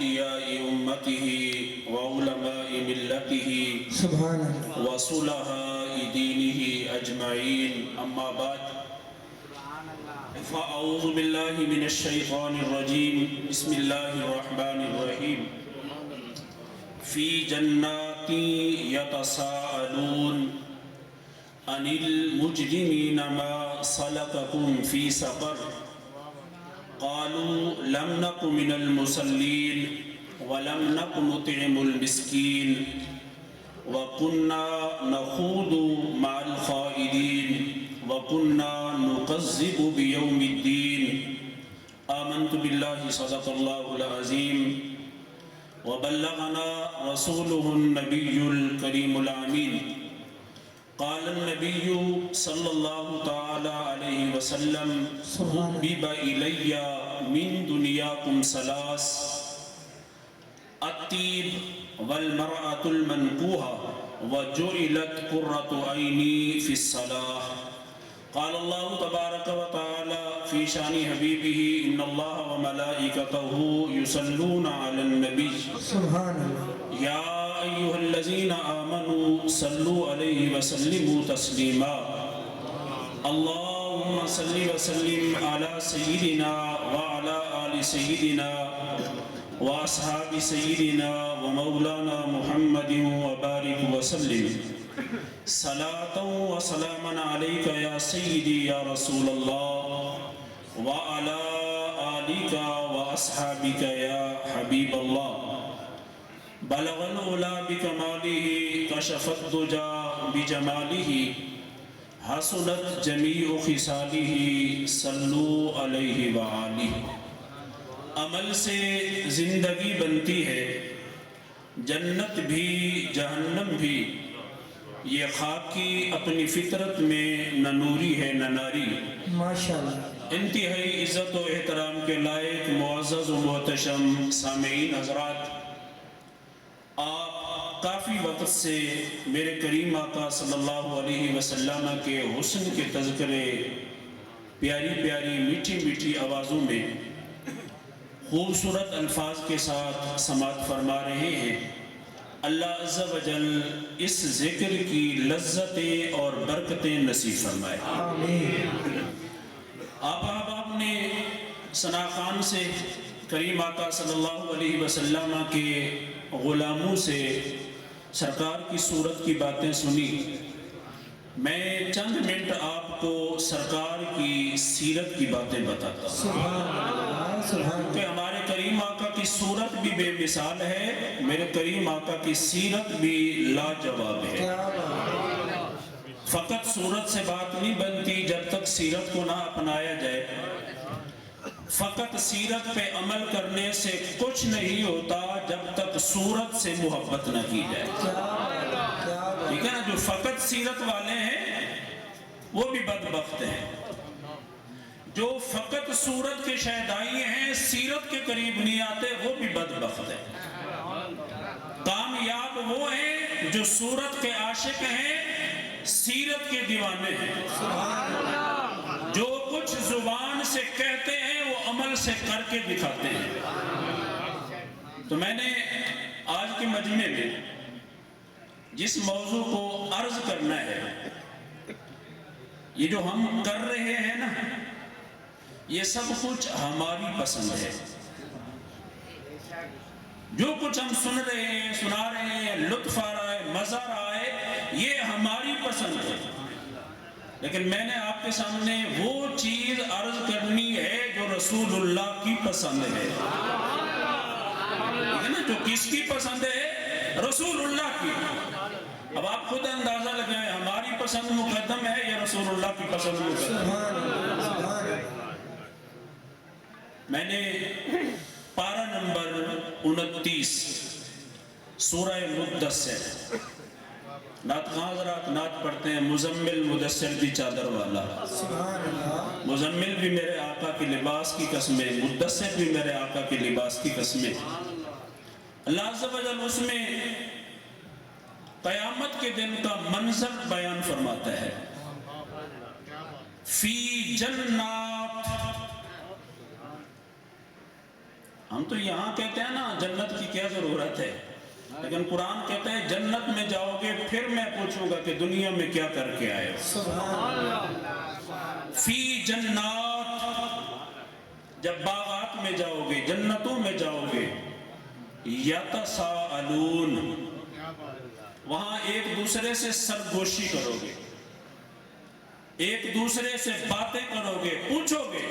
وأولياء أمته وعلماء ملته سبحان اللہ وصلحاء دينه أجمعين أما بعد فأعوذ بالله من الشيطان الرجيم بسم الله الرحمن الرحيم في جنات يتساءلون عن المجرمين ما سلككم في سقر قالوا لم نك من المصلين ولم نك نطعم المسكين وكنا نخوض مع الخائضين وكنا نكذب بيوم الدين آمنت بالله صدق الله العظيم وبلغنا رسوله النبي الكريم الأمين قال النبي صلى الله تعالى عليه وسلم حبب إلي من دنياكم ثلاث الطيب والمرأة المنكوحة وجعلت قرة عيني في الصلاة قال الله تبارك وتعالى في شان حبيبه إن الله وملائكته يصلون على النبي سبحان اللہ يا أيها الذين آمنوا صلوا عليه وسلموا تسليما اللهم صل وسلم على سيدنا وعلى آل سيدنا وأصحاب سيدنا ومولانا محمد وبارك وسلم صلاة وسلاما عليك يا سيدي يا رسول الله وعلى آلك وأصحابك يا حبيب الله بلغ العلا بكماله كشف الدجى بجماله حسنت جميع خصاله صلوا علیہ وآلہ عمل سے زندگی بنتی ہے جنت بھی جہنم بھی یہ خاکی اپنی فطرت میں نہ نوری ہے نہ ناری ماشاءاللہ انتہائی عزت و احترام کے لائق معزز و محتشم سامعین حضرات آپ کافی وقت سے میرے کریم آقا صلی اللہ علیہ وسلم کے حسن کے تذکرے پیاری پیاری میٹھی میٹھی آوازوں میں خوبصورت الفاظ کے ساتھ سماعت فرما رہے ہیں اللہ عز و جل اس ذکر کی لذتیں اور برکتیں نصیب فرمائے آمین آپ نے ثنا خان سے کریم آقا صلی اللہ علیہ وسلم کے غلاموں سے سرکار کی صورت کی باتیں سنی میں چند منٹ آپ کو سرکار کی سیرت کی باتیں بتاتا ہوں سبحان اللہ سبحان کہ ہمارے کریم آقا کی صورت بھی بے مثال ہے میرے کریم آقا کی سیرت بھی لاجواب ہے فقط صورت سے بات نہیں بنتی جب تک سیرت کو نہ اپنایا جائے فقط سیرت پہ عمل کرنے سے کچھ نہیں ہوتا جب تک صورت سے محبت نہ کی جائے ٹھیک ہے نا جو فقط سیرت والے ہیں وہ بھی بدبخت ہیں جو فقط صورت کے شہدائی ہیں سیرت کے قریب نہیں آتے وہ بھی بدبخت ہیں کامیاب وہ ہیں جو صورت کے عاشق ہیں سیرت کے دیوانے ہیں جو کچھ زبان سے کہتے ہیں وہ عمل سے کر کے دکھاتے ہیں تو میں نے آج کے مجمع میں جس موضوع کو عرض کرنا ہے یہ جو ہم کر رہے ہیں نا یہ سب کچھ ہماری پسند ہے جو کچھ ہم سن رہے ہیں سنا رہے ہیں لطف آ رہا ہے مزہ آ رہا ہے یہ ہماری پسند ہے لیکن میں نے آپ کے سامنے وہ چیز عرض کرنی ہے جو رسول اللہ کی پسند ہے نا جو کس کی پسند ہے رسول اللہ کی اب آپ خود اندازہ لگائیں ہماری پسند مقدم ہے یا رسول اللہ کی پسند مقدم ہے میں نے پارہ نمبر 29 سورہ مدثر نعت خواہ حضرات نعت پڑھتے ہیں مزمل مدثر دی چادر والا مزمل بھی میرے آقا کی لباس کی قسمیں مدثر بھی میرے آقا کی لباس کی قسمیں اللہ عز و جل اس میں قیامت کے دن کا منظر بیان فرماتا ہے فی جنات ہم تو یہاں کہتے ہیں نا جنت کی کیا ضرورت ہے، لیکن قرآن کہتا ہے جنت میں جاؤ گے پھر میں پوچھوں گا کہ دنیا میں کیا کر کے آئے ہو۔ سبحان اللہ۔ فی جنات، جب باغات میں جاؤ گے، جنتوں میں جاؤ گے، یتساءلون، وہاں ایک دوسرے سے سرگوشی کرو گے، ایک دوسرے سے باتیں کرو گے، پوچھو گے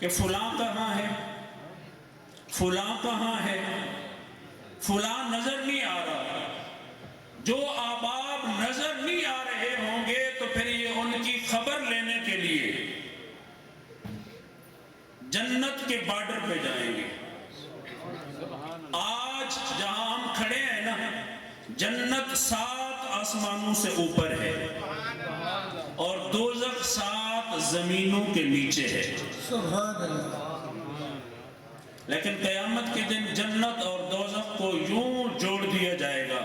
کہ فلاں کہاں ہے، فلاں کہاں ہے، فلاں نظر نہیں آ رہا۔ جو احباب نظر نہیں آ رہے ہوں گے تو پھر یہ ان کی خبر لینے کے لیے جنت کے بارڈر پہ جائیں گے۔ آج جہاں ہم کھڑے ہیں نا، جنت 7 آسمانوں سے اوپر ہے اور دوزخ 7 زمینوں کے نیچے ہے۔ سبحان اللہ۔ لیکن قیامت کے دن جنت اور دوزخ کو یوں جوڑ دیا جائے گا،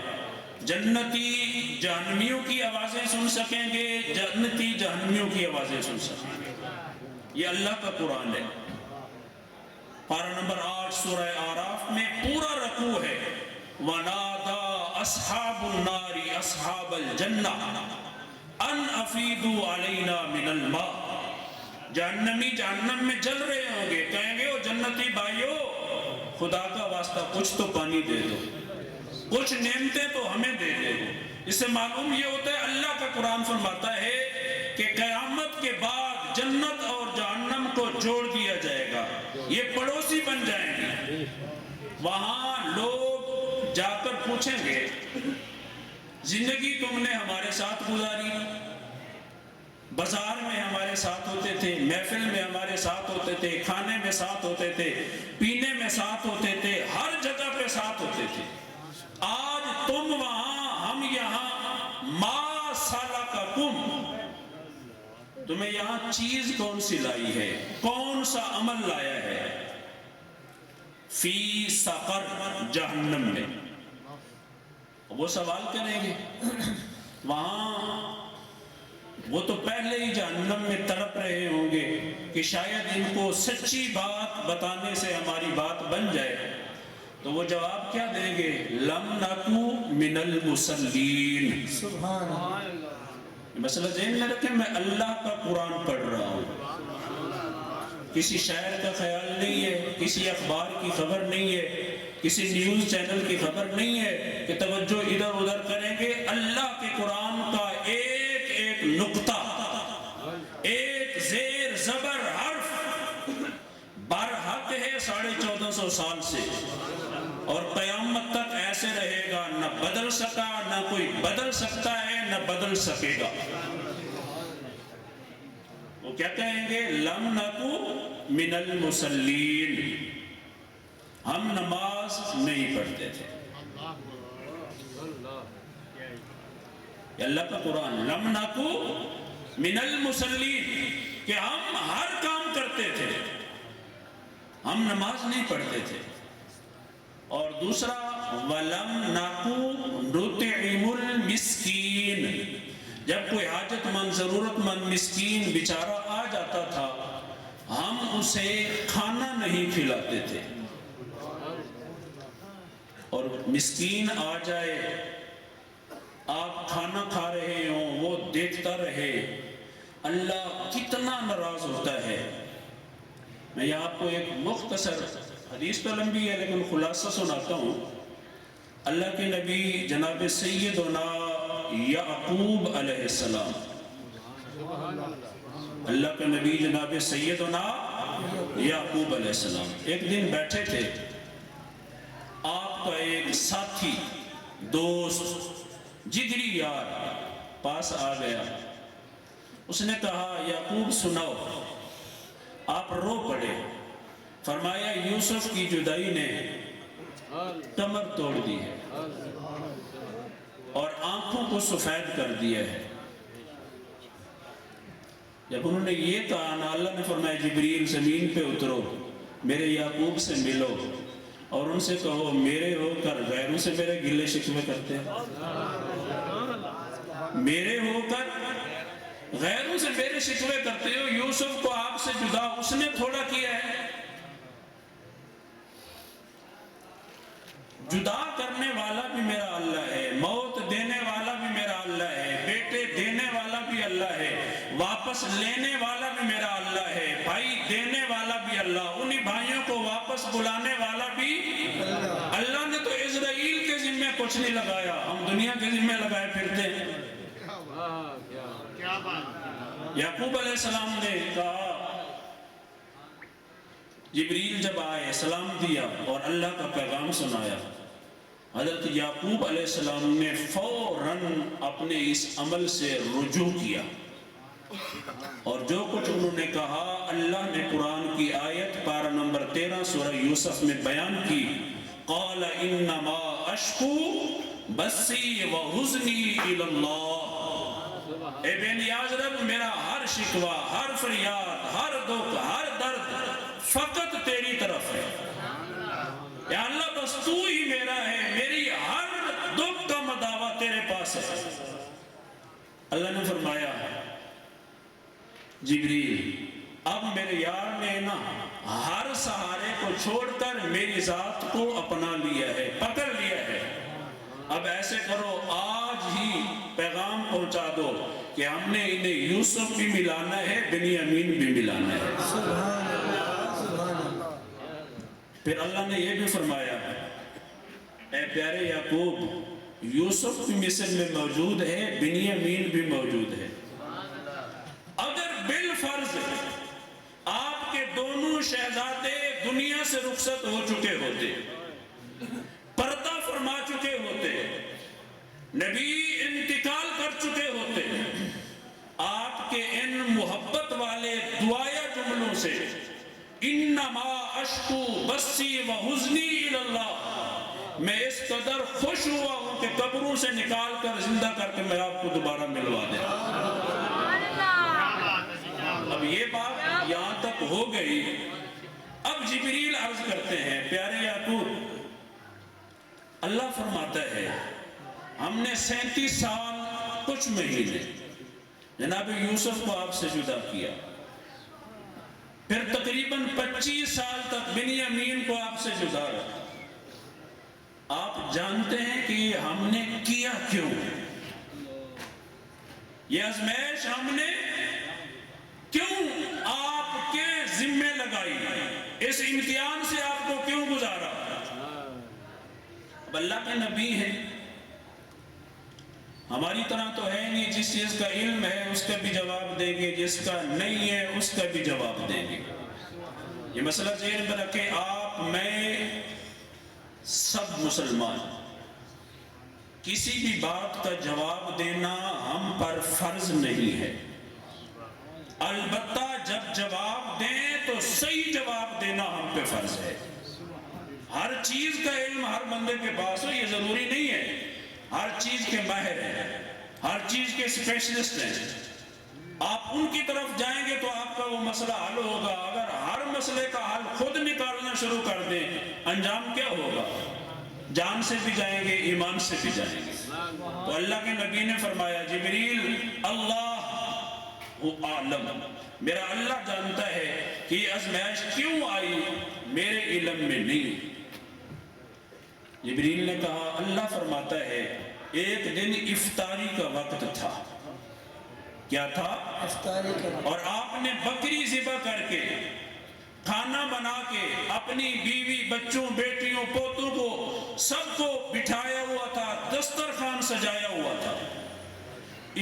جنتی جہنمیوں کی آوازیں سن سکیں گے، جنتی جہنمیوں کی آوازیں سن سکیں گے۔ یہ اللہ کا قرآن ہے۔ پارہ نمبر 8 سورہ اعراف میں پورا رکوع ہے، وَنَادَى أَصْحَابُ النَّارِ أَصْحَابَ الْجَنَّةِ أَنْ أَفِيدُوا عَلَيْنَا مِنَ الْمَاءِ۔ جہنمی جہنم میں جل رہے ہوں گے، کہیں گے او جنتی بھائیو، خدا کا واسطہ کچھ تو پانی دے دو، کچھ نعمتیں تو ہمیں دے دے۔ اس سے معلوم یہ ہوتا ہے اللہ کا قرآن فرماتا ہے کہ قیامت کے بعد جنت اور جہنم کو جوڑ دیا جائے گا، یہ پڑوسی بن جائیں گے۔ وہاں لوگ جا کر پوچھیں گے زندگی تم نے ہمارے ساتھ گزاری، بازار میں ہمارے ساتھ ہوتے تھے، محفل میں ہمارے ساتھ ہوتے تھے، کھانے میں ساتھ ہوتے تھے، پینے میں ساتھ ہوتے تھے، ہر جگہ پہ ساتھ ہوتے تھے۔ آج تم وہاں، ہم یہاں، ما سلککم، تمہیں یہاں چیز کون سی لائی ہے، کون سا عمل لایا ہے؟ فی سقر، جہنم میں۔ وہ سوال کریں گے، وہاں وہ تو پہلے ہی جہنم میں تڑپ رہے ہوں گے کہ شاید ان کو سچی بات بتانے سے ہماری بات بن جائے، تو وہ جواب کیا دیں گے؟ لم نکو من المصلین۔ سبحان اللہ۔ مسئلہ ذہن میں رکھیں، میں اللہ کا قرآن پڑھ رہا ہوں، کسی شاعر کا خیال نہیں ہے، کسی اخبار کی خبر نہیں ہے، کسی نیوز چینل کی خبر نہیں ہے کہ توجہ ادھر ادھر کریں گے۔ اللہ کے قرآن کا ایک ایک نقطہ، ایک زیر زبر حرف برحق ہے 1450 سال سے، اور قیامت تک ایسے رہے گا، نہ بدل سکا، نہ کوئی بدل سکتا ہے، نہ بدل سکے گا۔ وہ کیا کہیں گے؟ لم نکو من المصلین، ہم نماز نہیں پڑھتے تھے۔ یہ اللہ کا قرآن، لم نکو من المصلین، کہ ہم ہر کام کرتے تھے، ہم نماز نہیں پڑھتے تھے۔ اور دوسرا، وَلَمْ نَكُ نُطْعِمُ الْمِسْكِينَ، جب کوئی حاجت مند، ضرورت مند مسکین بیچارہ آ جاتا تھا، ہم اسے کھانا نہیں کھلاتے تھے۔ اور مسکین آ جائے، آپ کھانا کھا رہے ہوں، وہ دیکھتا رہے، اللہ کتنا ناراض ہوتا ہے۔ میں یہاں آپ کو ایک مختصر حدیث تو لمبی ہے لیکن خلاصہ سناتا ہوں۔ اللہ کے نبی جناب سیدنا یعقوب علیہ السلام، اللہ کے نبی جناب سیدنا یعقوب علیہ السلام ایک دن بیٹھے تھے، آپ کا ایک ساتھی، دوست، جگری یار پاس آ گیا۔ اس نے کہا یعقوب سناؤ، آپ رو پڑے۔ فرمایا یوسف کی جدائی نے کمر توڑ دی ہے اور آنکھوں کو سفید کر دیا ہے۔ جب انہوں نے یہ کہا نا، اللہ نے فرمایا جبریل زمین پہ اترو، میرے یعقوب سے ملو اور ان سے کہو میرے ہو کر غیروں سے میرے گلے شکوے کرتے ہیں، میرے ہو کر غیروں سے میرے شکوے کرتے ہو۔ یوسف کو آپ سے جدا اس نے تھوڑا کیا ہے، جدا کرنے والا بھی میرا اللہ ہے، موت دینے والا بھی میرا اللہ ہے، بیٹے دینے والا بھی اللہ ہے، واپس لینے والا بھی میرا اللہ ہے، بھائی دینے والا بھی اللہ، انہی بھائیوں کو واپس بلانے والا بھی اللہ نے تو اسرائیل کے ذمہ کچھ نہیں لگایا، ہم دنیا کے ذمہ لگائے پھرتے ہیں۔ یعقوب علیہ السلام نے کہا، جبریل جب آئے سلام دیا اور اللہ کا پیغام سنایا، حضرت یعقوب علیہ السلام نے فوراً اپنے اس عمل سے رجوع کیا، اور جو کچھ انہوں نے کہا اللہ نے قرآن کی آیت پارہ نمبر 13 سورہ یوسف میں بیان کی، قال انما اشکو بثی وحزنی الی اللہ، اے بے نیاز رب میرا ہر شکوہ، ہر فریاد، ہر دکھ، ہر درد فقط تیری طرف ہے، یا اللہ بس تو ہی میرا ہے، میری ہر دکھ کا مداوع تیرے پاس ہے۔ اللہ نے فرمایا، جبریل اب میرے یار نے نا ہر سہارے کو چھوڑ کر میری ذات کو اپنا لیا ہے، پکڑ لیا ہے، اب ایسے کرو آج ہی پیغام پہنچا دو کہ ہم نے انہیں یوسف بھی ملانا ہے، بنیامین بھی ملانا ہے۔ سبحان اللہ، سبحان اللہ۔ پھر اللہ نے یہ بھی فرمایا، اے پیارے یعقوب یوسف بھی مصر میں موجود ہے، بنیامین بھی موجود ہے، اگر بالفرض آپ کے دونوں شہزادے دنیا سے رخصت ہو چکے ہوتے، پردہ فرما چکے ہوتے، نبی انتقال کر چکے ہوتے، آپ کے ان محبت والے دعایا جملوں سے انما اشکو بثی وحزنی الی اللہ، میں اس قدر خوش ہوا ہوں کہ قبروں سے نکال کر زندہ کر کے میں آپ کو دوبارہ ملوا دیں۔ اب یہ بات یہاں تک ہو گئی، اب جبریل عرض کرتے ہیں، پیارے یعقوب اللہ فرماتا ہے ہم نے 37 سال کچھ مہینے جناب یوسف کو آپ سے جدا کیا، پھر تقریباً 25 سال تک بنیامین کو آپ سے جدا رکھا، آپ جانتے ہیں کہ ہم نے کیا کیوں؟ یہ آزمائش ہم نے کیوں آپ کے ذمہ لگائی؟ اس امتحان سے آپ کو کیوں گزارا؟ اب اللہ کے نبی ہیں، ہماری طرح تو ہے نہیں، جس چیز کا علم ہے اس کا بھی جواب دیں گے، جس کا نہیں ہے اس کا بھی جواب دیں گے۔ یہ مسئلہ ذہن میں رکھیں، آپ میں سب مسلمان کسی بھی بات کا جواب دینا ہم پر فرض نہیں ہے، البتہ جب جواب دیں تو صحیح جواب دینا ہم پہ فرض ہے۔ ہر چیز کا علم ہر بندے کے پاس ہو یہ ضروری نہیں ہے، ہر چیز کے ماہر ہیں، ہر چیز کے اسپیشلسٹ ہیں، آپ ان کی طرف جائیں گے تو آپ کا وہ مسئلہ حل ہوگا۔ اگر ہر مسئلے کا حل خود نکالنا شروع کر دیں انجام کیا ہوگا؟ جان سے بھی جائیں گے، ایمان سے بھی جائیں گے۔ تو اللہ کے نبی نے فرمایا، جبریل اللہ عالم، میرا اللہ جانتا ہے کہ یہ آزمائش کیوں آئی، میرے علم میں نہیں۔ جبریل نے کہا، اللہ فرماتا ہے ایک دن افطاری کا وقت تھا، کیا تھا؟ افطاری کا، اور آپ نے بکری ذبح کر کے کھانا بنا کے اپنی بیوی، بچوں، بیٹیوں، پوتوں کو سب کو بٹھایا ہوا تھا، دسترخوان سجایا ہوا تھا،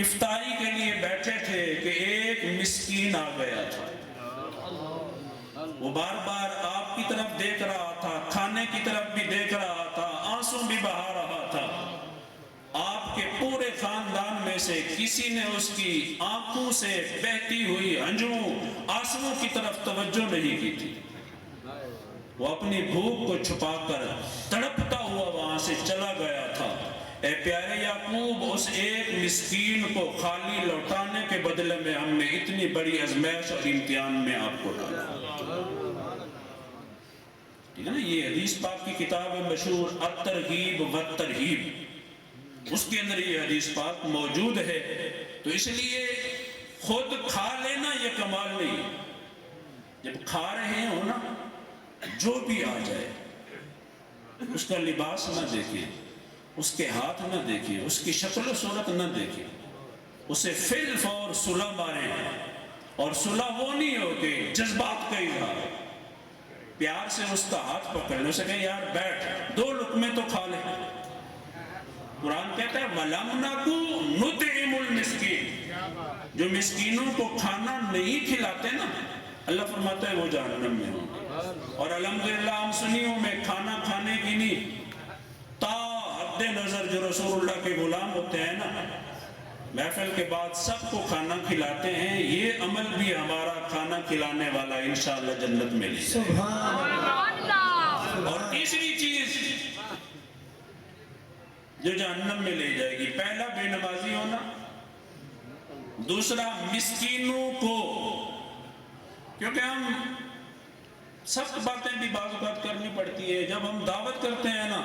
افطاری کے لیے بیٹھے تھے کہ ایک مسکین آ گیا تھا، وہ بار بار آپ کی طرف دیکھ رہا تھا، کھانے کی طرف بھی دیکھ رہا تھا، آنسو بھی بہا رہا تھا، آپ کے پورے خاندان میں سے کسی نے اس کی آنکھوں سے بہتی ہوئی ہنجروں، آنسوؤں کی طرف توجہ نہیں کی تھی، وہ اپنی بھوک کو چھپا کر تڑپتا ہوا وہاں سے چلا گیا تھا۔ اے پیارے یعقوب، اس ایک مسکین کو خالی لوٹانے کے بدلے میں ہم نے اتنی بڑی آزمائش اور امتحان میں آپ کو ڈالا۔ ٹھیک ہے نا، یہ حدیث پاک کی کتاب ہے مشہور الترغیب والترہیب، اس کے اندر یہ حدیث پاک موجود ہے۔ تو اس لیے خود کھا لینا یہ کمال نہیں، جب کھا رہے ہو نا جو بھی آ جائے اس کا لباس نہ دیکھیں، اس کے ہاتھ نہ دیکھیں، اس کی شکل و صورت نہ دیکھیں، اسے فی الفور صلح ماریں. اور صلح وہ نہیں ہوتی جذبات کا اظہار، پیار سے اس کا ہاتھ پکڑ لیں، اسے کہیں یار بیٹھ 2 لقمے تو کھا لے. قرآن کہتا ہے وَلَمْ نَكُ نُطْعِمُ الْمِسْكِينَ، جو مسکینوں کو کھانا نہیں کھلاتے نا، اللہ فرماتا ہے وہ جہنم میں ہوں. اور الحمدللہ ہم سنیوں میں کھانا کھانے کی نہیں، تا حد نظر جو رسول اللہ کے غلام ہوتے ہیں نا، محفل کے بعد سب کو کھانا کھلاتے ہیں. یہ عمل بھی ہمارا کھانا کھلانے والا انشاءاللہ جنت میں لے جائے. سبحان اللہ. اور تیسری چیز جو جہنم میں لے جائے گی، پہلا بے نمازی ہونا، دوسرا مسکینوں کو، کیونکہ ہم سخت باتیں بھی بعض اوقات کرنی پڑتی ہے. جب ہم دعوت کرتے ہیں نا،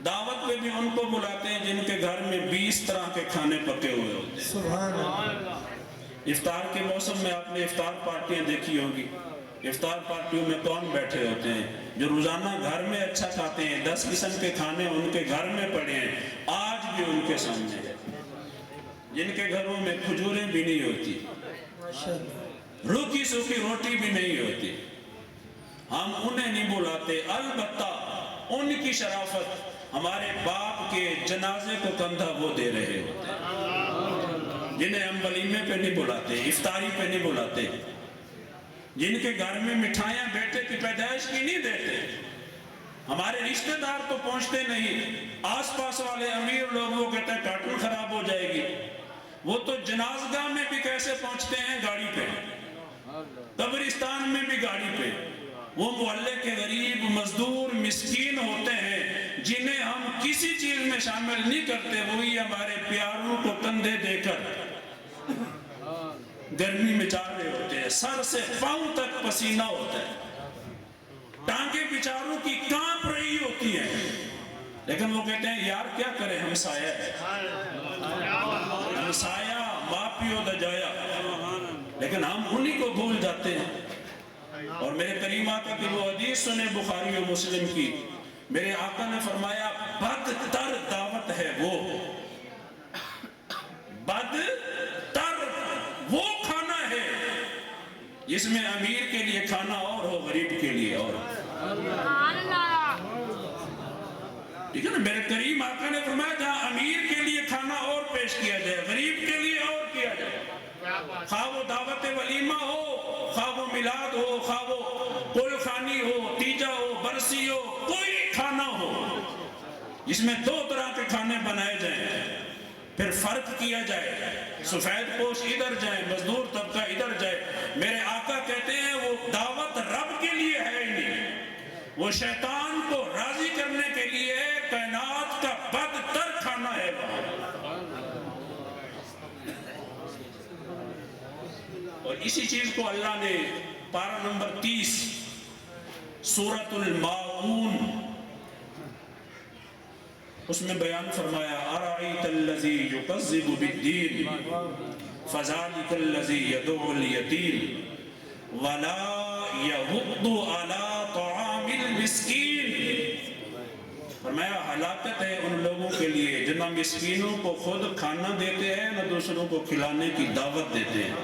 دعوت پہ بھی ان کو بلاتے ہیں جن کے گھر میں 20 طرح کے کھانے پکے ہوئے ہوتے ہیں. سبحان اللہ. افطار کے موسم میں آپ نے افطار پارٹیاں دیکھی ہوں گی. افطار پارٹیوں میں کون بیٹھے ہوتے ہیں؟ جو روزانہ گھر میں اچھا کھاتے ہیں، 10 قسم کے کھانے ان کے گھر میں پڑے ہیں، آج بھی ان کے سامنے ہے. جن کے گھروں میں کھجوریں بھی نہیں ہوتی، ماشاءاللہ. روکی سوکھی روٹی بھی نہیں ہوتی، ہم انہیں نہیں بلاتے. البتہ ان کی شرافت، ہمارے باپ کے جنازے کو کندھا وہ دے رہے ہوتے ہیں، جنہیں ہم ولیمے پہ نہیں بلاتے، افطاری پہ نہیں بلاتے، جن کے گھر میں مٹھائیاں بیٹے کی پیدائش کی نہیں دیتے. ہمارے رشتہ دار تو پہنچتے نہیں، آس پاس والے امیر لوگ وہ کہتے ہیں کارٹون خراب ہو جائے گی. وہ تو جنازگاہ میں بھی کیسے پہنچتے ہیں؟ گاڑی پہ. قبرستان میں بھی گاڑی پہ. وہ محلے کے غریب مزدور مسکین ہوتے ہیں جنہیں ہم کسی چیز میں شامل نہیں کرتے، وہی ہمارے پیاروں کو کندھے دے کر گرمی میں جا رہے ہوتے ہیں، سر سے پاؤں تک پسینہ ہوتا ہے، ٹانگیں بیچاروں کی کانپ رہی ہوتی ہیں، لیکن وہ کہتے ہیں یار کیا کریں، ہمسایہ ہے، ہمسایہ باپ پیو دجایا. لیکن ہم انہی کو بھول جاتے ہیں. اور میرے کریم آقا کی وہ حدیث سنے بخاری و مسلم کی، میرے آقا نے فرمایا بدتر دعوت ہے وہ، بدتر وہ کھانا ہے جس میں امیر کے لیے کھانا اور ہو، غریب کے لیے اور. ٹھیک ہے نا؟ میرے کریم آقا نے فرمایا جہاں امیر کے لیے کھانا اور پیش کیا جائے، غریب کے لیے اور کیا جائے، خواہ وہ دعوت ولیمہ ہو، خواہ وہ میلاد ہو، خواہ وہ کوئی خانی ہو، تیجا ہو، برسی ہو، کوئی کھانا ہو جس میں 2 طرح کے کھانے بنائے جائیں، پھر فرق کیا جائے، سفید پوش ادھر جائیں، مزدور طبقہ ادھر جائے. میرے آقا کہتے ہیں وہ دعوت رب کے لیے ہے ہی نہیں، وہ شیطان کو راضی کرنے کے لیے کائنات کا بدتر کھانا ہے. اور اسی چیز کو اللہ نے پارہ نمبر 30 سورۃ الماعون اس میں بیان فرمایا، ارائیت الذی یکذب بالدین فذلک الذی یدعو الیتیم ولا یحض علی طعام المسکین. فرمایا ہلاکت ہے ان لوگوں کے لیے جو نہ مسکینوں کو خود کھانا دیتے ہیں نہ دوسروں کو کھلانے کی دعوت دیتے ہیں.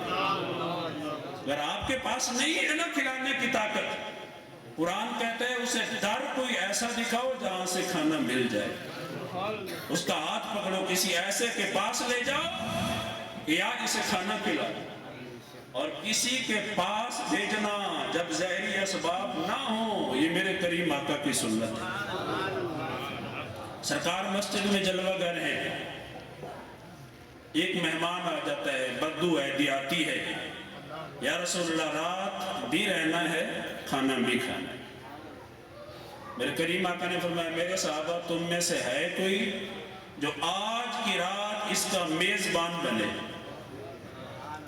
اگر آپ کے پاس نہیں ہے نا کھلانے کی طاقت، قرآن کہتا ہے اسے در کوئی ایسا دکھاؤ جہاں سے کھانا مل جائے، اس کا ہاتھ پکڑو، کسی ایسے کے پاس لے جاؤ یا اسے کھانا کھلاؤ. اور کسی کے پاس بھیجنا جب ظاہری اسباب نہ ہوں، یہ میرے کریم آقا کی سنت ہے. سرکار مسجد میں جلوہ گر ہے، ایک مہمان آ جاتا ہے، بدو ہے، دیہاتی ہے، یا رسول اللہ رات بھی رہنا ہے کھانا بھی کھانا ہے. میرے کریم آقا نے فرمایا میرے صحابہ تم میں سے ہے کوئی جو آج کی رات اس کا میزبان بنے؟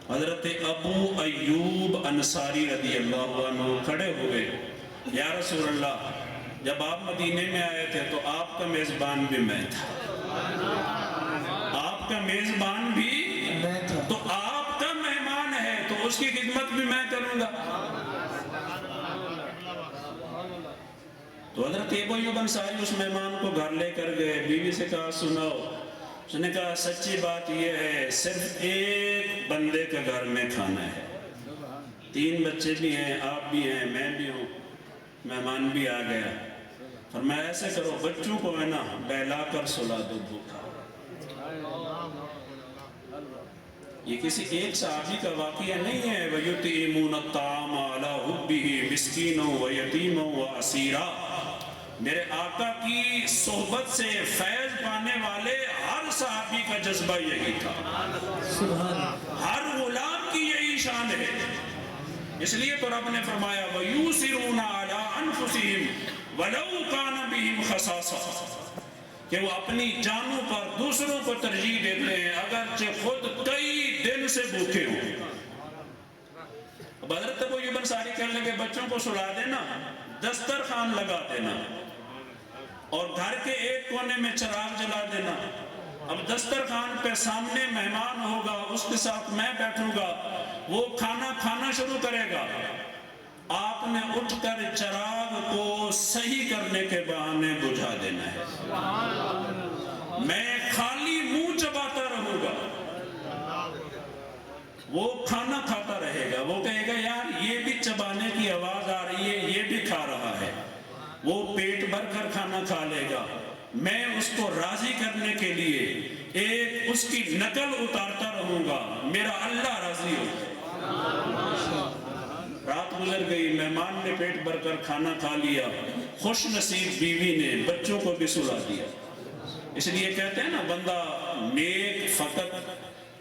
حضرت ابو ایوب انصاری رضی اللہ عنہ کھڑے ہوئے، یا رسول اللہ جب آپ مدینے میں آئے تھے تو آپ کا میزبان بھی میں تھا، آپ کا میزبان بھی میں تھا، تو آپ کا مہمان ہے تو اس کی خدمت بھی میں کروں گا. تو حضرت ابو ایوب انصاری اس مہمان کو گھر لے کر گئے، بیوی سے کہا سناؤ، اس نے کہا سچی بات یہ ہے صرف ایک بندے کا گھر میں کھانا ہے، 3 بچے بھی ہیں، آپ بھی ہیں، میں بھی ہوں، مہمان بھی آ گیا۔ فرمایا ایسے کرو بچوں کو ہے نا بہلا کر سلا دو بھوکا۔ یہ کسی ایک صحابی کا واقعہ نہیں ہے، وَيُطْعِمُونَ الطَّعَامَ عَلَىٰ حُبِّهِ مِسْكِينًا وَيَتِيمًا وَأَسِيرًا۔ میرے آقا کی صحبت سے فیض پانے والے ہر صحابی کا جذبہ یہی تھا، ہر غلام کی یہی شان ہے۔ اس لیے تو رب نے فرمایا وَيُؤْثِرُونَ عَلَىٰ أَنفُسِهِمْ وَلَوْ كَانَ بِهِمْ خَصَاصَةٌ، کہ وہ اپنی جانوں پر دوسروں کو ترجیح دیتے ہیں اگرچہ خود کئی دن سے بھوکے ہوں۔ اب حضرت ابو ایوب انصاری کہنے لگے بچوں کو سلا دینا، دسترخوان لگا دینا اور گھر کے ایک کونے میں چراغ جلا دینا۔ اب دسترخوان پہ سامنے مہمان ہوگا، اس کے ساتھ میں بیٹھوں گا، وہ کھانا کھانا شروع کرے گا، آپ نے اٹھ کر چراغ کو صحیح کرنے کے بہانے بجھا دینا ہے، میں خالی منہ چباتا رہوں گا، وہ کھانا کھاتا رہے گا، وہ کہے گا یار یہ بھی چبانے کی آواز آ رہی ہے، یہ بھی کھا رہا ہے، وہ پیٹ بھر کر کھانا کھا لے گا، میں اس کو راضی کرنے کے لیے ایک اس کی نقل اتارتا رہوں گا، میرا اللہ راضی ہو۔ رات گزر گئی، مہمان نے پیٹ بھر کر کھانا کھا لیا، خوش نصیب بیوی نے بچوں کو بھی سلا دیا۔ اس لیے کہتے ہیں نا بندہ نیک فقط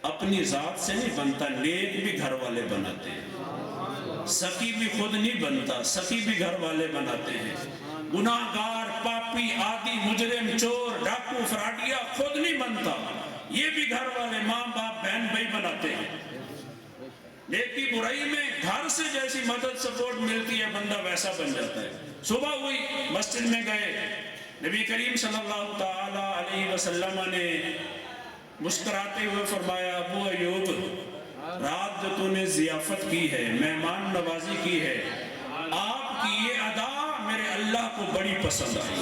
اپنی ذات سے نہیں بنتا، نیک بھی گھر والے بناتے ہیں، سخی بھی خود نہیں بنتا، سخی بھی گھر والے بناتے ہیں، گناہگار پاپی عادی مجرم چور ڈاکو فراڈیا خود نہیں بنتا، یہ بھی گھر والے ماں باپ بہن بھائی بناتے ہیں۔ نیکی برائی میں گھر سے جیسی مدد سپورٹ ملتی ہے بندہ ویسا بن جاتا ہے۔ صبح ہوئی مسجد میں گئے، نبی کریم صلی اللہ تعالی علیہ وسلم نے مسکراتے ہوئے فرمایا ابو ایوب رات جو تو نے ضیافت کی ہے، مہمان نوازی کی ہے، آپ کی یہ ادا میرے اللہ کو بڑی پسند آئی۔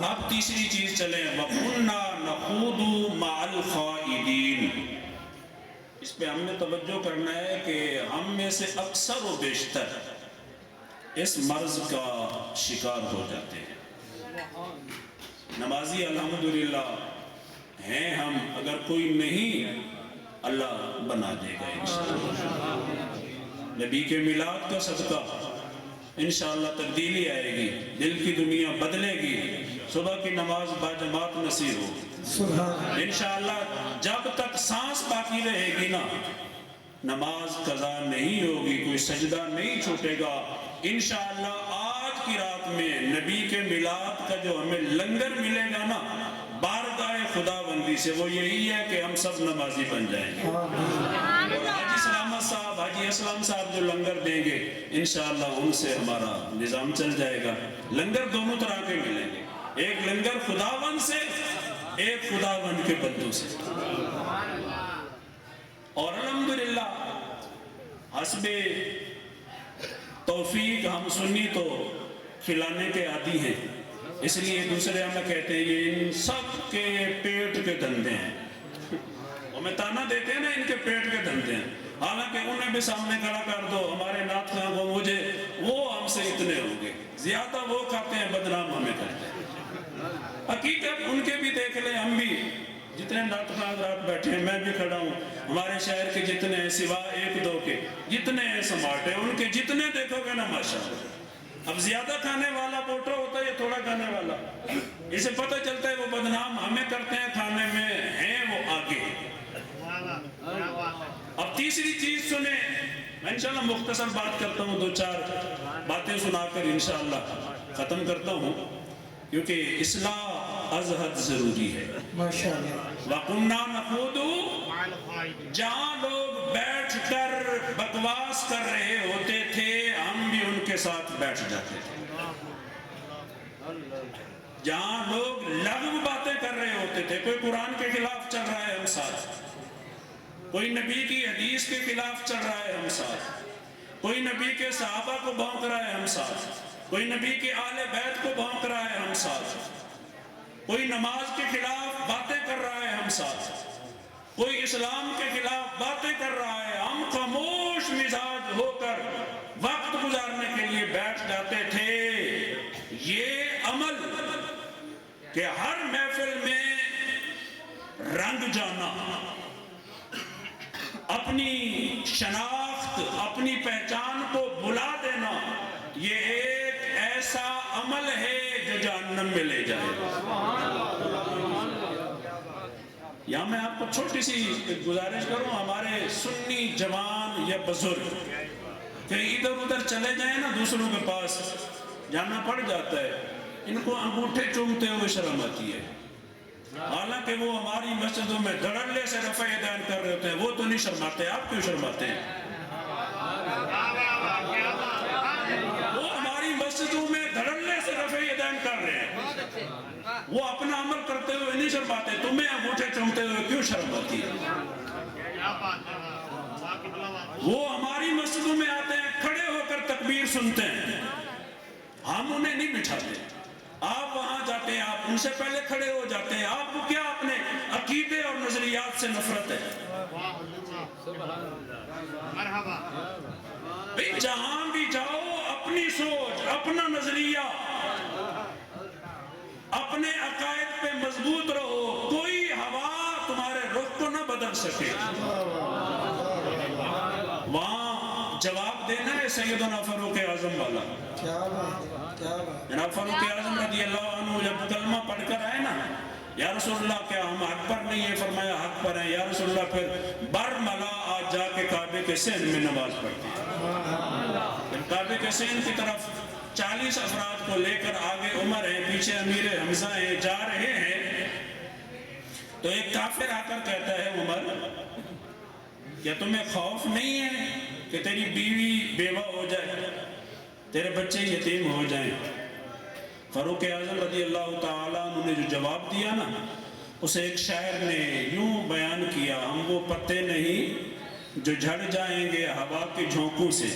اب تیسری چیز چلیں، وَقُلْنَا نَخُوضُ مَعَ الْخَائِدِينَ۔ اس پہ ہم نے توجہ کرنا ہے کہ ہم میں سے اکثر و بیشتر اس مرض کا شکار ہو جاتے ہیں۔ نمازی الحمدللہ ہیں ہم، اگر کوئی نہیں اللہ بنا دے گا انشاءاللہ۔ نبی کے میلاد کا صدقہ انشاءاللہ تبدیلی آئے گی، دل کی دنیا بدلے گی، صبح کی نماز باجماعت نصیب ہوگی انشاءاللہ۔ جب تک سانس باقی رہے گی نا نماز قضا نہیں ہوگی، کوئی سجدہ نہیں چھوٹے گا انشاءاللہ۔ آج کی رات میں نبی کے میلاد کا جو ہمیں لنگر ملے گا نا بارگاہ خدا بندی سے، وہ یہی ہے کہ ہم سب نمازی بن جائیں گے۔ حاجی سلامت صاحب، حاجی اسلام صاحب جو لنگر دیں گے انشاءاللہ ان سے ہمارا نظام چل جائے گا۔ لنگر دونوں طرح کے ملیں گے، ایک لنگر خداوند سے، ایک خداوند کے بندوں سے۔ اور الحمدللہ حسب توفیق ہم سنی تو کھلانے کے عادی ہیں، اس لیے دوسرے ہمیں کہتے ہیں یہ ان سب کے پیٹ کے دھندے ہیں، ہمیں تانا دیتے ہیں نا ان کے پیٹ کے دھندے ہیں، حالانکہ انہیں بھی سامنے کھڑا کر دو ہمارے نعت خواں کو، مجھے وہ ہم سے اتنے ہوں گے، زیادہ وہ کھاتے ہیں بدنام ہمیں کرتے ہیں۔ حقیقت ان کے بھی دیکھ لیں، ہم بھی جتنے نعت خواں حضرات بیٹھے ہیں، میں بھی کھڑا ہوں، ہمارے شہر کے جتنے ہیں سوا ایک دو کے جتنے ہیں سمارٹ ہیں، ان کے جتنے دیکھو گے نا ماشاءاللہ۔ اب زیادہ کھانے والا موٹا ہوتا ہے یا تھوڑا کھانے والا، اسے پتہ چلتا ہے وہ بدنام ہمیں کرتے ہیں، کھانے میں ہیں وہ آگے۔ اب تیسری چیز سنیں، میں انشاءاللہ مختصر بات کرتا ہوں، 2-4 باتیں سنا کر انشاءاللہ ختم کرتا ہوں، کیونکہ اصلاح از حد ضروری ہے۔ وَقُلْنَا نَخُوضُ، جہاں لوگ بیٹھ کر بکواس کر رہے ہوتے تھے ہم بھی ان کے ساتھ بیٹھ جاتے تھے، جہاں لوگ لغو باتیں کر رہے ہوتے تھے، کوئی قرآن کے خلاف چل رہا ہے ہم ساتھ، کوئی نبی کی حدیث کے خلاف چل رہا ہے ہم ساتھ، کوئی نبی کے صحابہ کو بھونک رہا ہے ہم ساتھ، کوئی نبی کے آل بیت کو بھونک رہا ہے ہم ساتھ، کوئی نماز کے خلاف باتیں کر رہا ہے ہم ساتھ، کوئی اسلام کے خلاف باتیں کر رہا ہے، ہم خاموش مزاج ہو کر وقت گزارنے کے لیے بیٹھ جاتے تھے۔ یہ عمل کہ ہر محفل میں رنگ جانا، اپنی شناخت، اپنی پہچان کو بھلا دینا، یہ ایک ایسا عمل ہے جو جہنم میں لے جائے گا۔ یہاں میں آپ کو چھوٹی سی گزارش کروں، ہمارے سنی جوان یا بزرگ کہ ادھر ادھر چلے جائیں نا، دوسروں کے پاس جانا پڑ جاتا ہے، ان کو انگوٹھے چومتے ہوئے شرم آتی ہے، حالانکہ وہ ہماری مسجدوں میں دھڑلے سے رفع یدین کر رہے ہوتے ہیں، وہ تو نہیں شرماتے، آپ کیوں شرماتے ہیں؟ وہ ہماری مسجدوں میں دھڑلے سے رفع یدین کر رہے ہیں، وہ اپنا عمل کرتے ہوئے نہیں شرماتے، تمہیں انگوٹھے چومتے ہوئے کیوں شرم آتی ہے؟ وہ ہماری مسجدوں میں آتے ہیں، کھڑے ہو کر تکبیر سنتے ہیں، ہم انہیں نہیں بٹھاتے، آپ وہاں جاتے ہیں، آپ ان سے پہلے کھڑے ہو جاتے ہیں، آپ کو کیا اپنے عقیدے اور نظریات سے نفرت ہے؟ بھئی جہاں بھی جاؤ اپنی سوچ، اپنا نظریہ، اپنے عقائد پہ مضبوط رہو، کوئی ہوا تمہارے رخ کو نہ بدل سکے۔ وہاں جواب دینا ہے سیدنا فاروق اعظم والا۔ کیا بات ہے، کیا بات ہے۔ جناب فاروق اعظم رضی اللہ عنہ جب کلمہ پڑھ کر آئے نا، یا رسول اللہ کیا ہم حق پر نہیں ہے؟ فرمایا حق پر ہیں۔ یا رسول اللہ پھر برملا آج جا کے کعبے کے سین میں نماز پڑھتے ہیں۔ کعبے کے سین کی طرف 40 افراد کو لے کر آگے عمر ہیں، پیچھے امیر حمزہ ہیں، جا رہے ہیں، تو ایک کافر آ کر کہتا ہے عمر کیا تمہیں خوف نہیں ہے کہ تیری بیوی بیوہ ہو جائے، تیرے بچے یتیم ہو جائیں؟ فاروق اعظم رضی اللہ تعالیٰ عنہ نے جو جواب دیا نا، اسے ایک شاعر نے یوں بیان کیا، ہم وہ پتے نہیں جو جھڑ جائیں گے ہوا کے جھونکوں سے،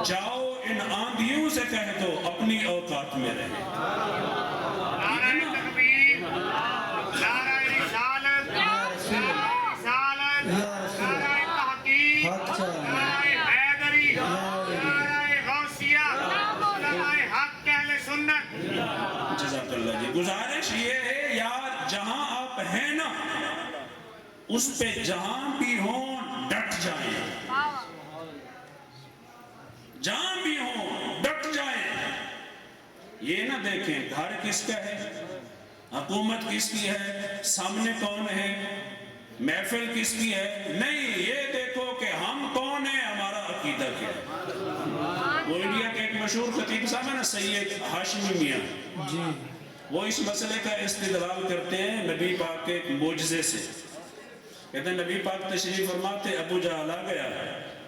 جاؤ ان آندھیوں سے کہہ دو اپنی اوقات میں رہیں۔ نعرہ تکبیر، نعرہ رسالت، نعرہ تحقیق، نعرہ حیدری، نعرہ غوثیہ، نعرہ حق اہل سنت۔ جزاک اللہ جی۔ گزارش یہ ہے یار جہاں آپ ہیں نا، اس پہ جہاں بھی ہوں ڈٹ جائیں، جہاں بھی ہوں ڈٹ جائیں۔ یہ نہ دیکھیں گھر کس کا ہے، حکومت کس کی ہے، سامنے کون ہے، محفل کس کی ہے، نہیں، یہ دیکھو کہ ہم کون ہیں، ہمارا عقیدہ کیا ہے۔ وہ انڈیا کے ایک مشہور خطیب صاحب ہے نا، سید ہاشمی میاں جی، وہ اس مسئلے کا استدلال کرتے ہیں نبی پاک کے ایک معجزے سے۔ کہتے ہیں نبی پاک تشریف فرماتے، ابو جہل آ گیا،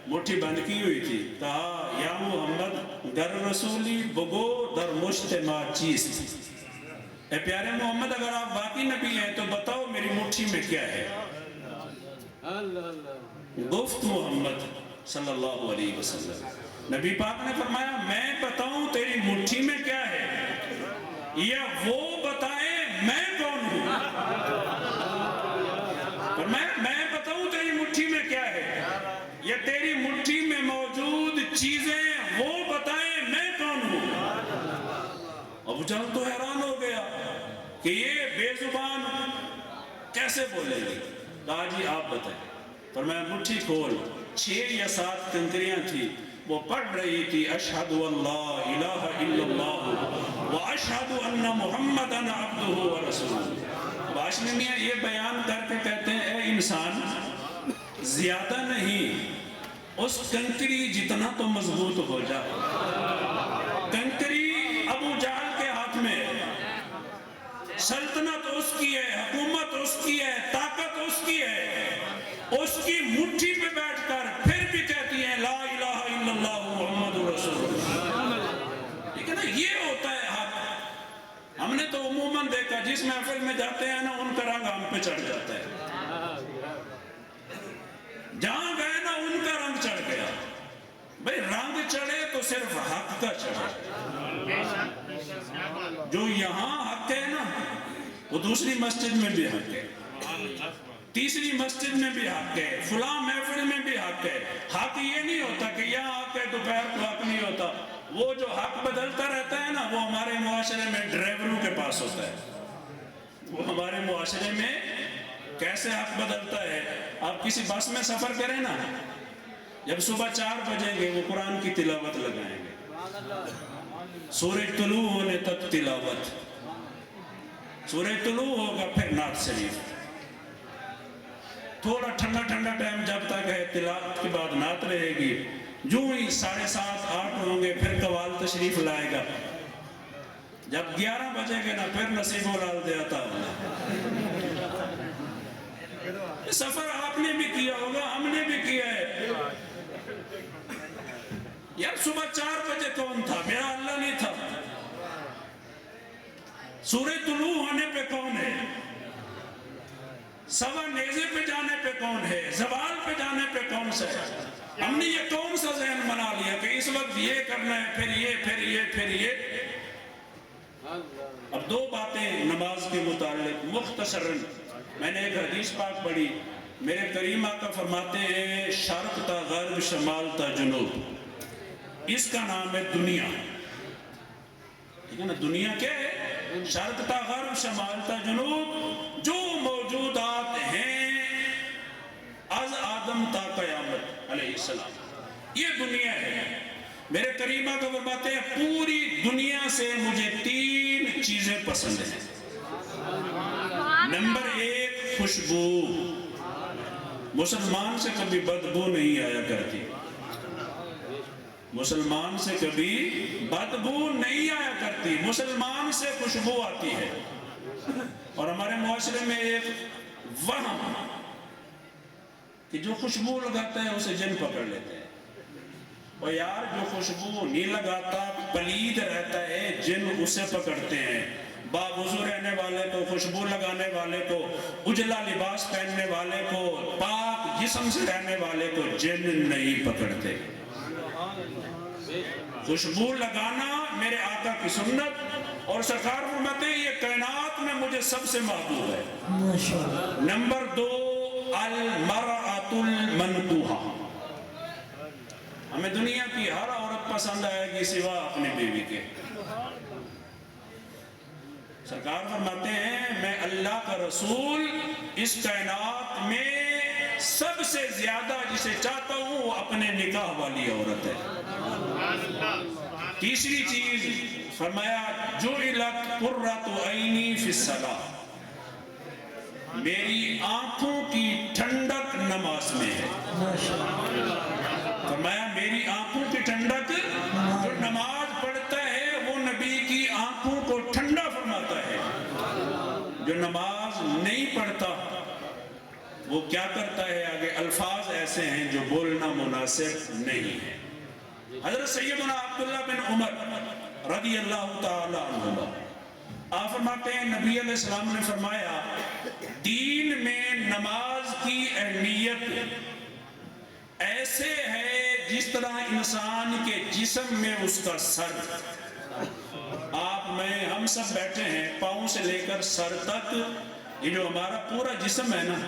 مٹھی بند کی ہوئی تھی، کہا یا محمد در رسولی بگو در مجتمع چیز، اے پیارے محمد اگر آپ واقعی نبی ہیں تو بتاؤ میری مٹھی میں کیا ہے۔ گفت محمد صلی اللہ علیہ وسلم، نبی پاک نے فرمایا میں بتاؤں تیری مٹھی میں کیا ہے یا وہ بتائیں میں کون ہوں؟ فرمایا میں بتاؤں تیری مٹھی میں کیا ہے یا تیری مٹھی میں موجود چیزیں وہ بتائیں میں کون ہوں؟ ابو جہل تو حیران ہو گیا کہ یہ بے زبان کیسے بولے گی؟ کہا جی آپ بتائیں۔ فرمایا مٹھی کھول، 6 یا 7 کنکریاں تھی، وہ پڑھ رہی تھی اشہد اللہ الہ الا اللہ واشہد ان محمدن عبدہ ورسولہ۔ ہاشمی میاں یہ بیان کر کے کہتے ہیں اے انسان زیادہ نہیں، اس کنکری جتنا تو مضبوط ہو جا۔ کنکری ابو جہل کے ہاتھ میں، سلطنت اس کی ہے، حکومت اس کی ہے، طاقت اس کی ہے، اس کی مٹھی پہ بیٹھ کر پھر بھی کہتی ہیں لا الہ الا اللہ محمد رسول اللہ۔ لیکن یہ ہوتا ہے حق۔ ہم نے تو عموماً دیکھا جس محفل میں جاتے ہیں نا ان کا رنگ ہم پہ چڑھ جاتا ہے، جہاں گئے نا ان کا رنگ چڑھ گیا۔ بھئی رنگ چڑھے تو صرف حق کا چڑھے. بے شک کیا بات. جو یہاں حق ہے نا وہ دوسری مسجد میں بھی حق ہے, تیسری مسجد میں بھی حق ہے, فلاں محفل میں بھی حق ہے. حق یہ نہیں ہوتا کہ یہاں حق ہے دوپہر کو حق نہیں ہوتا. وہ جو حق بدلتا رہتا ہے نا وہ ہمارے معاشرے میں ڈرائیوروں کے پاس ہوتا ہے. وہ ہمارے معاشرے میں کیسے حق بدلتا ہے. آپ کسی بس میں سفر کریں نا, جب صبح 4 بجیں گے وہ قرآن کی تلاوت لگائیں گے, سورج طلوع ہونے تک تلاوت, سورج طلوع ہوگا پھر نعت شریف, تھوڑا ٹھنڈا ٹھنڈا ٹائم جب تک ہے تلاوت کے بعد نعت رہے گی. جو ہی 7:30 8 ہوں گے پھر قوال تشریف لائے گا. جب 11 بجے گے نا پھر نصیب و لال دے آتا ہوگا. سفر آپ نے بھی کیا ہوگا, ہم نے بھی کیا ہے. یار صبح 4 بجے کون تھا؟ میرا اللہ نہیں تھا. سورج طلوع ہونے پہ کون ہے؟ سوا نیزے پہ جانے پہ کون ہے؟ زوال پہ جانے پہ کون سا ہے؟ ہم نے یہ کون سا ذہن بنا لیا کہ اس وقت یہ کرنا ہے, پھر یہ پھر یہ پھر یہ. اب 2 باتیں نماز کے متعلق مختصراً. میں نے ایک حدیث پاک پڑھی, میرے کریم آقا فرماتے ہیں شرق تا غرب شمال تا جنوب, اس کا نام ہے دنیا. ٹھیک ہے نا, دنیا کیا ہے؟ شرق تا غرب شمال تا جنوب, جو موجودات ہیں از آدم تا قیامت علیہ السلام, یہ دنیا ہے. میرے کریم آقا فرماتے ہیں پوری دنیا سے مجھے 3 چیزیں پسند ہیں. نمبر 1 خوشبو. مسلمان سے کبھی بدبو نہیں آیا کرتی, مسلمان سے کبھی بدبو نہیں آیا کرتی, مسلمان سے خوشبو آتی ہے. اور ہمارے معاشرے میں ایک وہم کہ جو خوشبو لگاتا ہے اسے جن پکڑ لیتے ہیں. اور یار جو خوشبو نہیں لگاتا پلید رہتا ہے, جن اسے پکڑتے ہیں. باوضو رہنے والے کو, خوشبو لگانے والے کو, اجلا لباس پہننے والے کو, پاک جسم سے رہنے والے کو جن نہیں پکڑتے. خوشبو لگانا میرے آقا کی سنت, اور سرکار فرماتے ہیں یہ کائنات میں مجھے سب سے محبوب ہے. نمبر 2 المرأۃ المنکوحہ. ہمیں دنیا کی ہر عورت پسند آئے گی سوا اپنی بیوی کے. سرکار فرماتے ہیں میں اللہ کا رسول اس کائنات میں سب سے زیادہ جسے چاہتا ہوں وہ اپنے نکاح والی عورت ہے. تیسری چیز فرمایا جعلت قرۃ عینی فی الصلاۃ, میری آنکھوں کی ٹھنڈک نماز میں ہے. فرمایا میری آنکھوں کی ٹھنڈک, جو نماز پڑھتا ہے وہ نبی کی آنکھوں کو ٹھنڈا فرماتا ہے. جو نماز نہیں پڑھتا وہ کیا کرتا ہے؟ آگے الفاظ ایسے ہیں جو بولنا مناسب نہیں ہے. حضرت سیدنا عبداللہ بن عمر رضی اللہ تعالی عنہ آپ فرماتے ہیں نبی علیہ السلام نے فرمایا دین میں نماز کی اہمیت ایسے ہے جس طرح انسان کے جسم میں اس کا سر. آپ میں ہم سب بیٹھے ہیں, پاؤں سے لے کر سر تک یہ جو ہمارا پورا جسم ہے نا,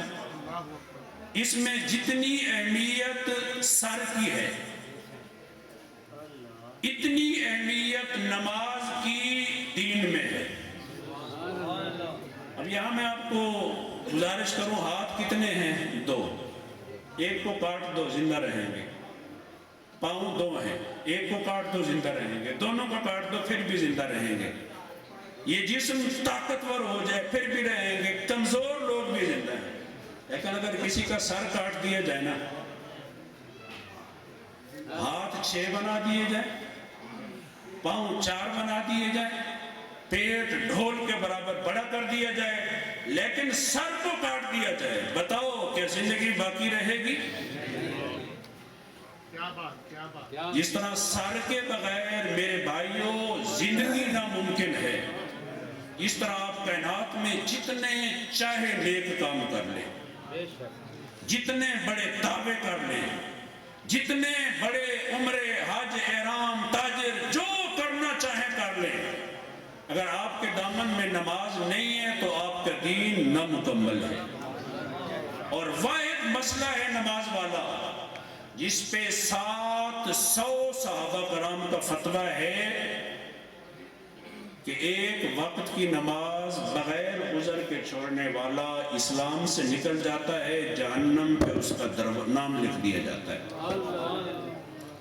اس میں جتنی اہمیت سر کی ہے اتنی اہمیت نماز کی دین میں ہے. اب یہاں میں آپ کو گزارش کروں, ہاتھ کتنے ہیں؟ 2. ایک کو کاٹ دو زندہ رہیں گے. پاؤں 2 ہیں, ایک کو کاٹ دو زندہ رہیں گے, دونوں کو کاٹ دو پھر بھی زندہ رہیں گے. یہ جسم طاقتور ہو جائے پھر بھی رہیں گے, کمزور لوگ بھی زندہ ہیں. لیکن اگر کسی کا سر کاٹ دیا جائے نا, ہاتھ 6 بنا دیے جائے, پاؤں 4 بنا دیے جائے, پیٹ ڈھول کے برابر بڑا کر دیا جائے, لیکن سر کو کاٹ دیا جائے, بتاؤ کیا زندگی باقی رہے گی؟ جس طرح سر کے بغیر میرے بھائیوں زندگی ناممکن ہے, اس طرح آپ کائنات میں جتنے چاہے نیک کام کر لیں, جتنے بڑے دعوے کر لیں, جتنے بڑے عمرے، حج، احرام، تاجر جو کرنا چاہیں کر لیں، اگر آپ کے دامن میں نماز نہیں ہے تو آپ کا دین نامکمل ہے۔ اور واحد مسئلہ ہے نماز والا جس پہ 700 صحابہ کرام کا فتویٰ ہے کہ ایک وقت کی نماز بغیر عذر کے چھوڑنے والا اسلام سے نکل جاتا ہے، جہنم پہ اس کا نام لکھ دیا جاتا ہے۔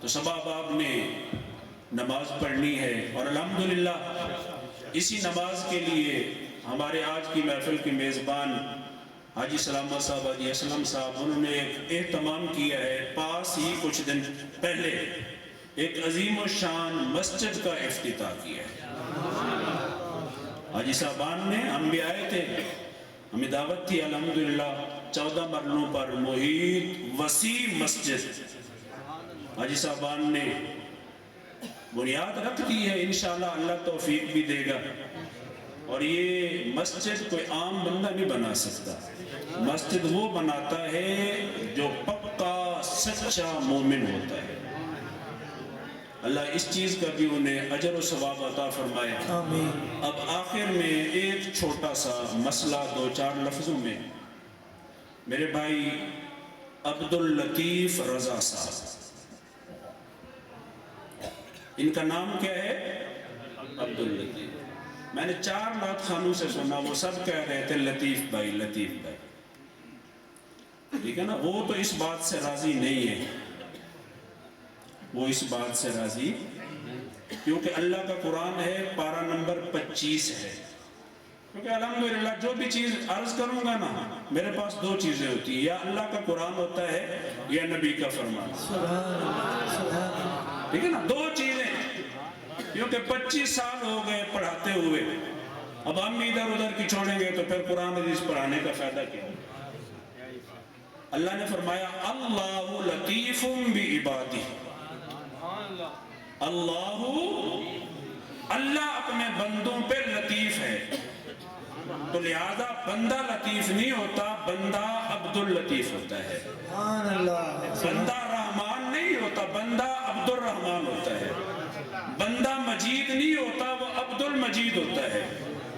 تو سب آپ نے نماز پڑھنی ہے، اور الحمدللہ اسی نماز کے لیے ہمارے آج کی محفل کے میزبان حاجی سلامت صاحب، حاجی اسلم صاحب، انہوں نے ایک اہتمام کیا ہے۔ پاس ہی کچھ دن پہلے ایک عظیم الشان مسجد کا افتتاح کیا ہے۔ حاجی صاحبان نے، ہم بھی آئے تھے، ہمیں دعوت تھی، الحمدللہ 14 مرلوں پر محیط وسیع مسجد حاجی صاحبان نے بنیاد رکھ دی ہے، انشاءاللہ اللہ توفیق بھی دے گا۔ اور یہ مسجد کوئی عام بندہ نہیں بنا سکتا، مسجد وہ بناتا ہے جو پکا سچا مومن ہوتا ہے۔ اللہ اس چیز کا بھی انہیں اجر و ثواب عطا فرمائے۔ آمین۔ اب آخر میں ایک چھوٹا سا مسئلہ 2-4 لفظوں میں، میرے بھائی عبداللطیف رضا صاحب، ان کا نام کیا ہے؟ عبداللطیف۔ میں نے 4 نعت خانوں سے سنا، وہ سب کہہ رہے تھے لطیف بھائی، لطیف بھائی، ٹھیک ہے نا؟ وہ تو اس بات سے راضی نہیں ہے، وہ اس بات سے راضی، کیونکہ اللہ کا قرآن ہے، پارہ نمبر 25 ہے۔ کیونکہ الحمدللہ جو بھی چیز عرض کروں گا نا، میرے پاس 2 چیزیں ہوتی ہیں، یا اللہ کا قرآن ہوتا ہے یا نبی کا فرمان، ٹھیک ہے نا؟ 2 چیزیں، کیونکہ 25 سال ہو گئے پڑھاتے ہوئے، اب ہم بھی ادھر ادھر کی چھوڑیں گے تو پھر قرآن حدیث پڑھانے کا فائدہ کیا؟ اللہ نے فرمایا اللہ لطیف بعبادہ، اللہ اپنے بندوں پہ لطیف ہے، تو لہذا بندہ لطیف نہیں ہوتا، بندہ عبداللطیف ہوتا ہے۔ بندہ رحمان نہیں ہوتا، بندہ عبد الرحمان ہوتا ہے۔ بندہ مجید نہیں ہوتا، وہ عبد المجید ہوتا ہے۔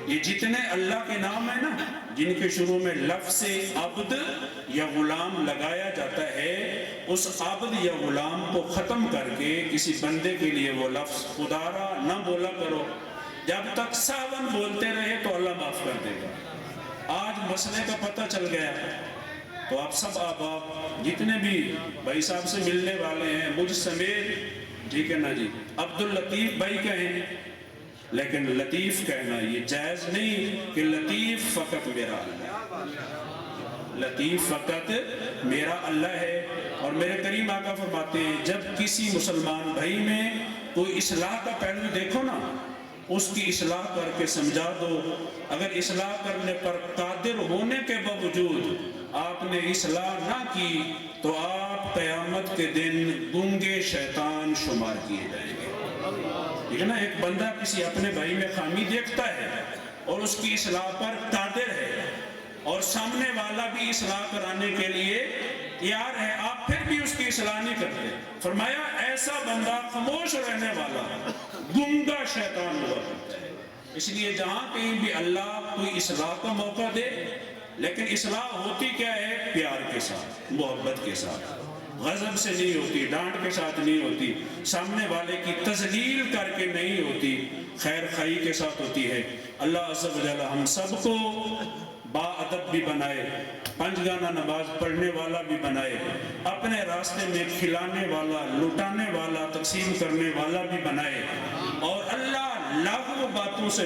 یہ جتنے اللہ کے نام ہیں نا، جن کے شروع میں لفظ عبد یا غلام لگایا جاتا ہے، اس عبد یا غلام کو ختم کر کے کسی بندے کے لیے وہ لفظ خدارا نہ بولا کرو، جب تک 57 بولتے رہے تو اللہ معاف کر دے گا۔ آج مسئلے کا پتہ چل گیا، تو آپ سب آپ جتنے بھی بھائی صاحب سے ملنے والے ہیں، مجھ سمیت، ٹھیک ہے نا جی، عبداللطیف بھائی کہیں، لیکن لطیف کہنا یہ جائز نہیں کہ لطیف فقط میرا اللہ ہے، لطیف فقط میرا اللہ ہے۔ اور میرے کریم آقا فرماتے ہیں جب کسی مسلمان بھائی میں کوئی اصلاح کا پہلو دیکھو نا، اس کی اصلاح کر کے سمجھا دو۔ اگر اصلاح کرنے پر قادر ہونے کے باوجود آپ نے اصلاح نہ کی تو آپ قیامت کے دن گنگے شیطان شمار کیے جائیں گے، ٹھیک ہے نا؟ ایک بندہ کسی اپنے بھائی میں خامی دیکھتا ہے اور اس کی اصلاح پر قادر ہے، اور سامنے والا بھی اصلاح کرانے کے لیے تیار ہے، آپ پھر بھی اس کی اصلاح نہیں کرتے، فرمایا ایسا بندہ خاموش رہنے والا گنگا شیطان ہوا کرتا ہے۔ اس لیے جہاں کہیں بھی اللہ کوئی اصلاح کا موقع دے، لیکن اصلاح ہوتی کیا ہے؟ پیار کے ساتھ، محبت کے ساتھ، غضب سے نہیں ہوتی، ڈانٹ کے ساتھ نہیں ہوتی، سامنے والے کی تذلیل کر کے نہیں ہوتی، خیر خواہی کے ساتھ ہوتی ہے۔ اللہ عز و جل ہم سب کو با ادب بھی بنائے، 5 گانا نماز پڑھنے والا بھی بنائے، اپنے راستے میں کھلانے والا، لٹانے والا، تقسیم کرنے والا بھی بنائے، اور اللہ لاغو باتوں سے